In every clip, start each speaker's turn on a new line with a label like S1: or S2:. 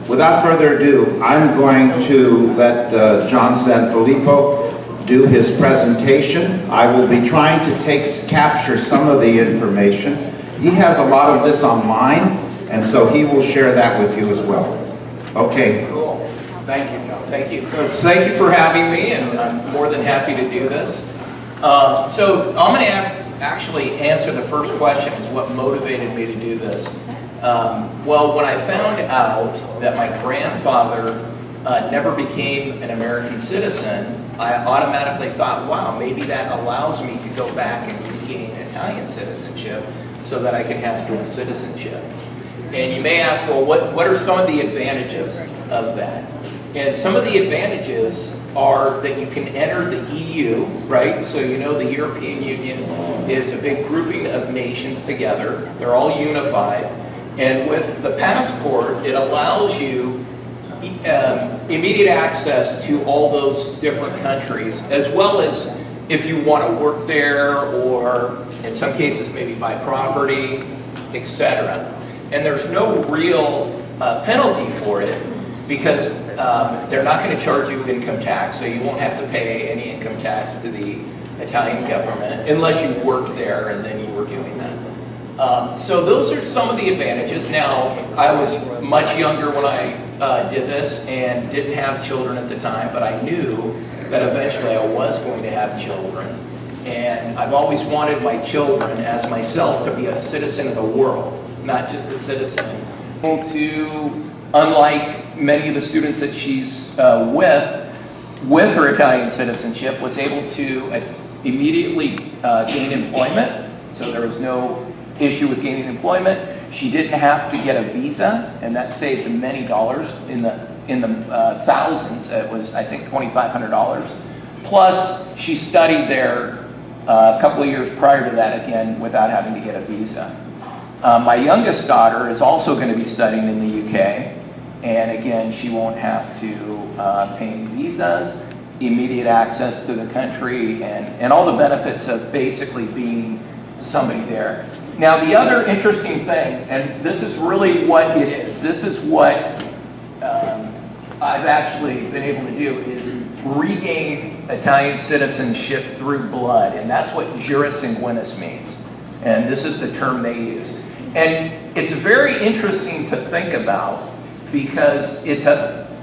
S1: without further ado, I'm going to let John Sanfilippo do his presentation. I will be trying to capture some of the information. He has a lot of this online, and so he will share that with you as well. Okay.
S2: Cool. Thank you, John. Thank you. Thank you for having me, and I'm more than happy to do this. So I'm going to actually answer the first question, is what motivated me to do this. Well, when I found out that my grandfather never became an American citizen, I automatically thought, wow, maybe that allows me to go back and regain Italian citizenship so that I can have dual citizenship. And you may ask, well, what are some of the advantages of that? And some of the advantages are that you can enter the EU, right? So you know the European Union is a big grouping of nations together. They're all unified. And with the passport, it allows you immediate access to all those different countries, as well as if you want to work there, or in some cases maybe buy property, etc. And there's no real penalty for it, because they're not going to charge you income tax, so you won't have to pay any income tax to the Italian government unless you worked there and then you were doing that. So those are some of the advantages. Now, I was much younger when I did this and didn't have children at the time, but I knew that eventually I was going to have children. And I've always wanted my children, as myself, to be a citizen of the world, not just a citizen. To, unlike many of the students that she's with her Italian citizenship, was able to immediately gain employment. So there was no issue with gaining employment. She didn't have to get a visa, and that saved many dollars in the thousands. It was, I think, $2,500. Plus, she studied there a couple of years prior to that, again, without having to get a visa. My youngest daughter is also going to be studying in the UK, and again, she won't have to pay any visas, immediate access to the country, and all the benefits of basically being somebody there. Now, the other interesting thing, and this is really what it is, this is what I've actually been able to do, is regain Italian citizenship through blood, and that's what juris sanguinis means. And this is the term they use. And it's very interesting to think about, because it's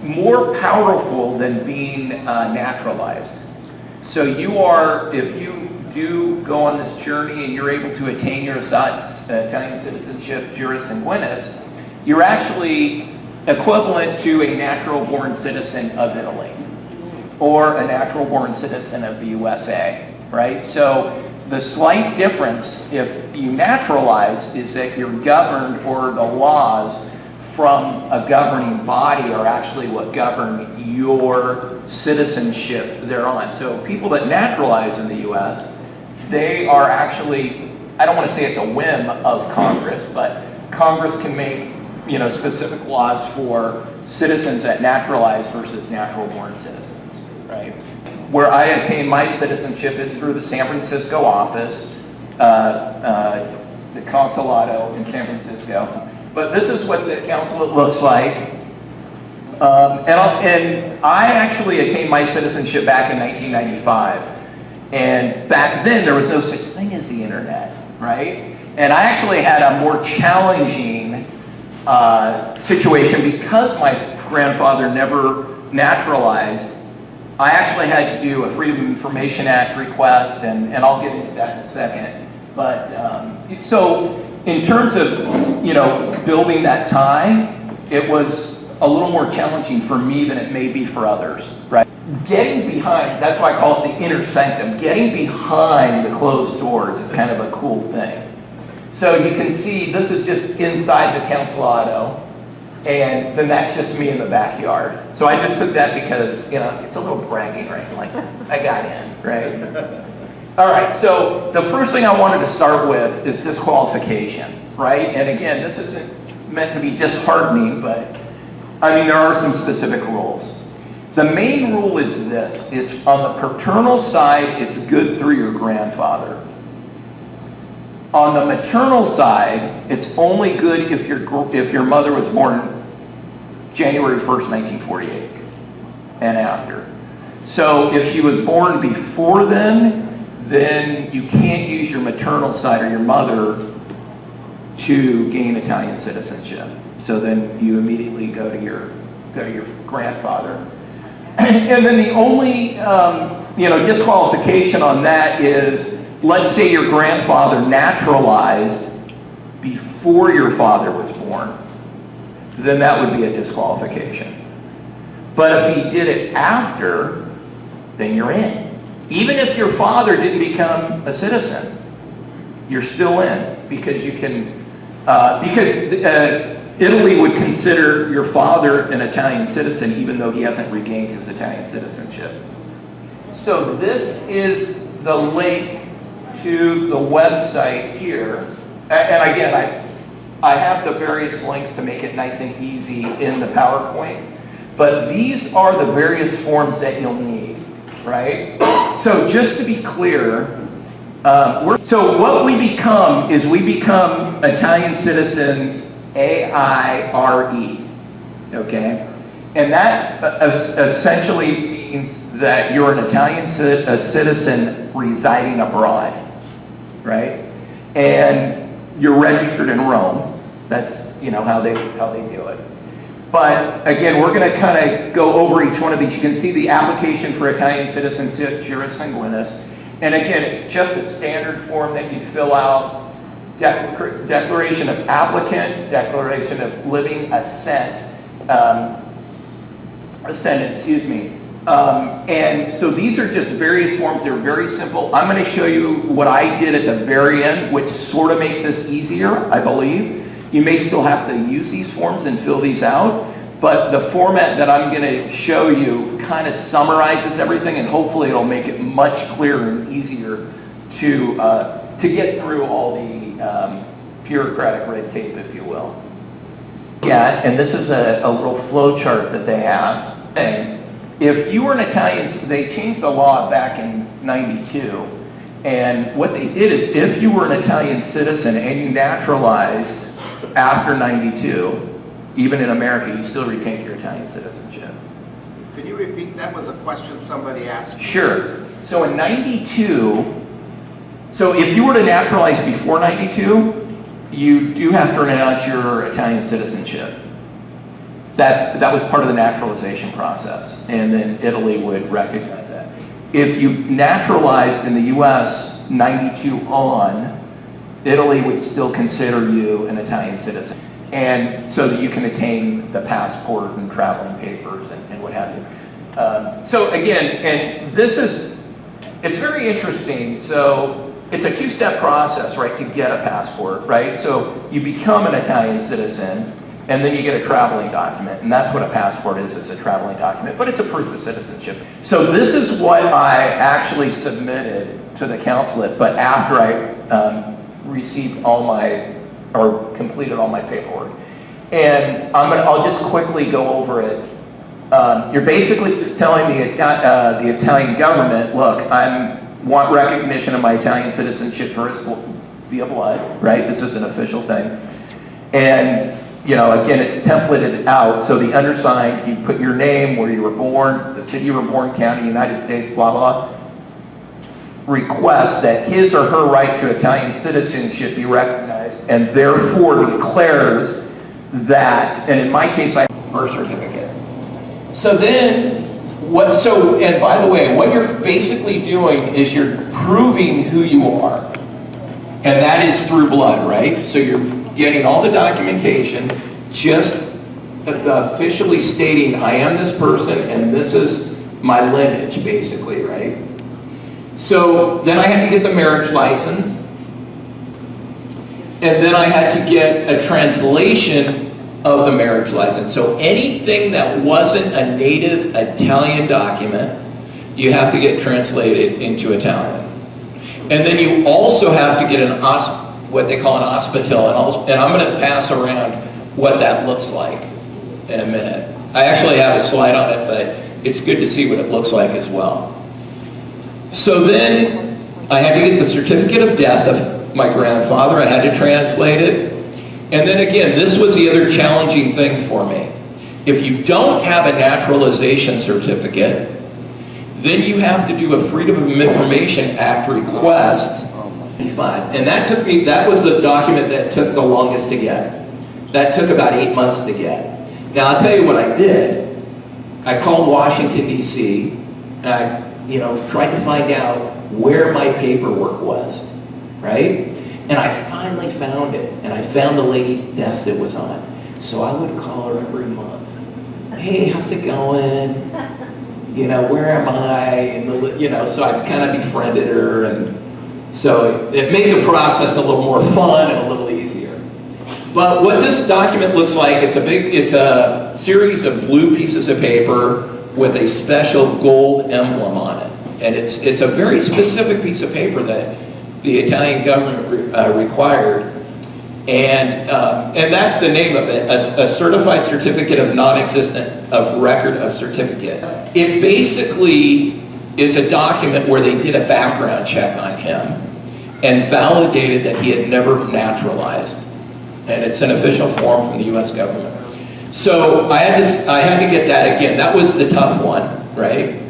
S2: more powerful than being naturalized. So you are, if you do go on this journey and you're able to attain your Italian citizenship juris sanguinis, you're actually equivalent to a natural-born citizen of Italy or a natural-born citizen of the USA, right? So the slight difference, if you naturalize, is that you're governed, or the laws from a governing body are actually what govern your citizenship thereon. So people that naturalize in the U.S., they are actually, I don't want to say at the whim of Congress, but Congress can make, specific laws for citizens that naturalize versus natural-born citizens, right? Where I obtained my citizenship is through the San Francisco office, the Consulate in San Francisco. But this is what the consulate looks like. And I actually attained my citizenship back in 1995. And back then, there was no such thing as the internet, right? And I actually had a more challenging situation because my grandfather never naturalized. I actually had to do a Freedom of Information Act request, and I'll get into that in a second. But so in terms of, building that tie, it was a little more challenging for me than it may be for others, right? Getting behind, that's why I call it the inner sanctum. Getting behind the closed doors is kind of a cool thing. So you can see this is just inside the Consulate, and then that's just me in the backyard. So I just took that because, it's a little bragging, right? Like, I got in, right? All right, so the first thing I wanted to start with is disqualification, right? And again, this isn't meant to be disheartening, but there are some specific rules. The main rule is this, is on the paternal side, it's good through your grandfather. On the maternal side, it's only good if your mother was born January 1st, 1948 and after. So if she was born before then you can't use your maternal side or your mother to gain Italian citizenship. So then you immediately go to your grandfather. And then the only disqualification on that is, let's say your grandfather naturalized before your father was born, then that would be a disqualification. But if he did it after, then you're in. Even if your father didn't become a citizen, you're still in, because you can, Italy would consider your father an Italian citizen even though he hasn't regained his Italian citizenship. So this is the link to the website here. And again, I have the various links to make it nice and easy in the PowerPoint. But these are the various forms that you'll need, right? So just to be clear, so what we become is we become Italian citizens, A-I-R-E, okay? And that essentially means that you're an Italian citizen residing abroad, right? And you're registered in Rome. That's, how they do it. But again, we're going to kind of go over each one of these. You can see the application for Italian citizenship, juris sanguinis. And again, it's just a standard form that you fill out. Declaration of applicant, declaration of living assent, and so these are just various forms. They're very simple. I'm going to show you what I did at the very end, which sort of makes this easier, I believe. You may still have to use these forms and fill these out, but the format that I'm going to show you kind of summarizes everything, and hopefully it'll make it much clearer and easier to get through all the bureaucratic red tape, if you will. Yeah, and this is a little flow chart that they have. And if you were an Italian, they changed the law back in '92, and what they did is if you were an Italian citizen and you naturalized after '92, even in America, you still retained your Italian citizenship.
S1: Can you repeat? That was a question somebody asked.
S2: Sure. So in '92, so if you were to naturalize before '92, you do have to renounce your Italian citizenship. That was part of the naturalization process, and then Italy would recognize that. If you naturalized in the U.S. '92 on, Italy would still consider you an Italian citizen, and so that you can attain the passport and traveling papers and what have you. So again, and it's very interesting. So it's a two-step process, right, to get a passport, right? So you become an Italian citizen, and then you get a traveling document, and that's what a passport is a traveling document, but it's a proof of citizenship. So this is what I actually submitted to the consulate, but after I received completed all my paperwork. And I'll just quickly go over it. You're basically just telling the Italian government, look, I want recognition of my Italian citizenship via blood, right? This is an official thing. And, again, it's templated out. So the undersigned, you put your name, where you were born, the city you were born, county, United States, blah, blah, blah. Requests that his or her right to Italian citizenship be recognized, and therefore declares that, and in my case, I have a birth certificate. So then, and by the way, what you're basically doing is you're proving who you are. And that is through blood, right? So you're getting all the documentation, just officially stating, I am this person, and this is my lineage, basically, right? So then I had to get the marriage license, and then I had to get a translation of the marriage license. So anything that wasn't a native Italian document, you have to get translated into Italian. And then you also have to get what they call an ospitale, and I'm going to pass around what that looks like in a minute. I actually have a slide on it, but it's good to see what it looks like as well. So then I had to get the certificate of death of my grandfather. I had to translate it. And then again, this was the other challenging thing for me, If you don't have a naturalization certificate, then you have to do a Freedom of Information Act request. And that was the document that took the longest to get. That took about 8 months to get. Now I'll tell you what I did. I called Washington, D.C., and I tried to find out where my paperwork was, right? And I finally found it, and I found the lady's desk it was on. So I would call her every month. Hey, how's it going? Where am I? And so I kind of befriended her, and so it made the process a little more fun and a little easier. But what this document looks like, it's a series of blue pieces of paper with a special gold emblem on it. And it's a very specific piece of paper that the Italian government required. And that's the name of it, a certified certificate of non-existent of record of certificate. It basically is a document where they did a background check on him and validated that he had never naturalized. And it's an official form from the U.S. government. So I had to get that again. That was the tough one, right?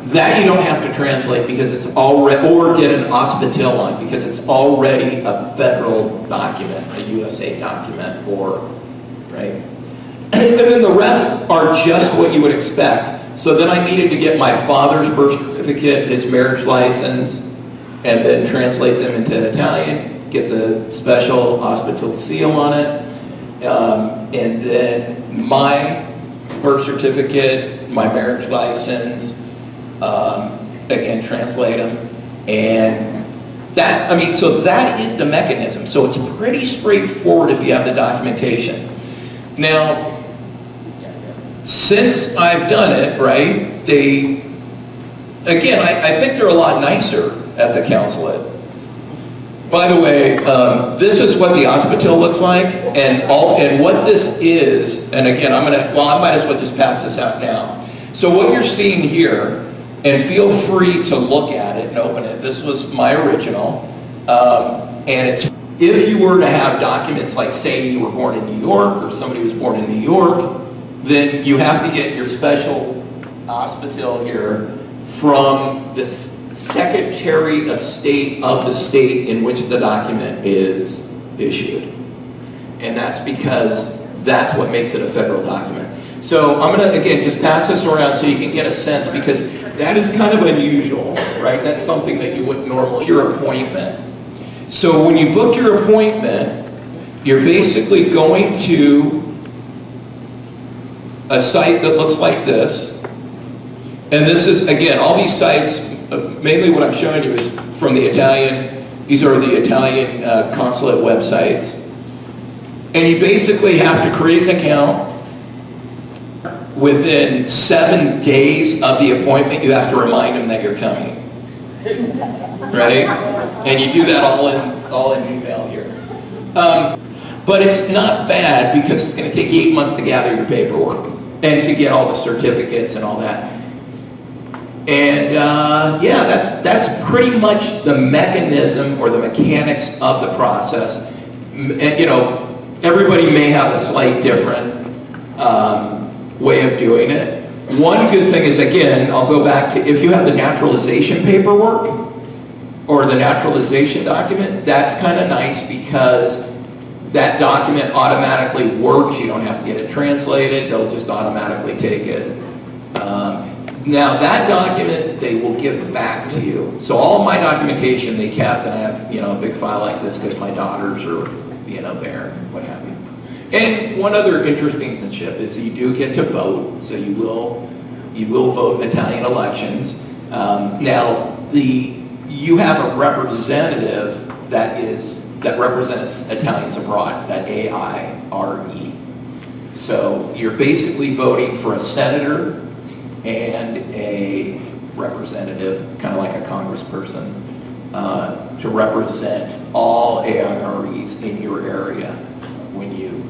S2: That you don't have to translate because it's already, or get an hospital on because it's already a federal document, a USA document, right? And then the rest are just what you would expect. So then I needed to get my father's birth certificate, his marriage license, and then translate them into Italian, get the special hospital seal on it, and then my birth certificate, my marriage license, again, translate them, and that, so that is the mechanism. So it's pretty straightforward if you have the documentation. Now, since I've done it, right, I think they're a lot nicer at the consulate. By the way, this is what the hospital looks like, and what this is, and again, I might as well just pass this out now. So what you're seeing here, and feel free to look at it and open it. This was my original, and it's, if you were to have documents like, say you were born in New York, or somebody was born in New York, then you have to get your special hospital here from the Secretary of State of the state in which the document is issued. And that's because that's what makes it a federal document. So I'm going to, again, just pass this around so you can get a sense, because that is kind of unusual, right? That's something that you wouldn't normally, your appointment. So when you book your appointment, you're basically going to a site that looks like this. And this is, again, all these sites, mainly what I'm showing you is from the Italian, these are the Italian consulate websites. And you basically have to create an account. Within 7 days of the appointment, you have to remind them that you're coming. Right? And you do that all in email here. But it's not bad because it's going to take you 8 months to gather your paperwork and to get all the certificates and all that. And yeah, that's pretty much the mechanism or the mechanics of the process. And, everybody may have a slight different way of doing it. One good thing is, again, I'll go back to, if you have the naturalization paperwork or the naturalization document, that's kind of nice because that document automatically works. You don't have to get it translated. They'll just automatically take it. Now that document they will give back to you. So all my documentation they kept, and I have a big file like this because my daughters are there, what have you. And one other interesting citizenship is you do get to vote, so you will vote in Italian elections. Now you have a representative that represents Italians abroad, that AIRE. So you're basically voting for a senator and a representative, kind of like a congressperson, to represent all AIREs in your area when you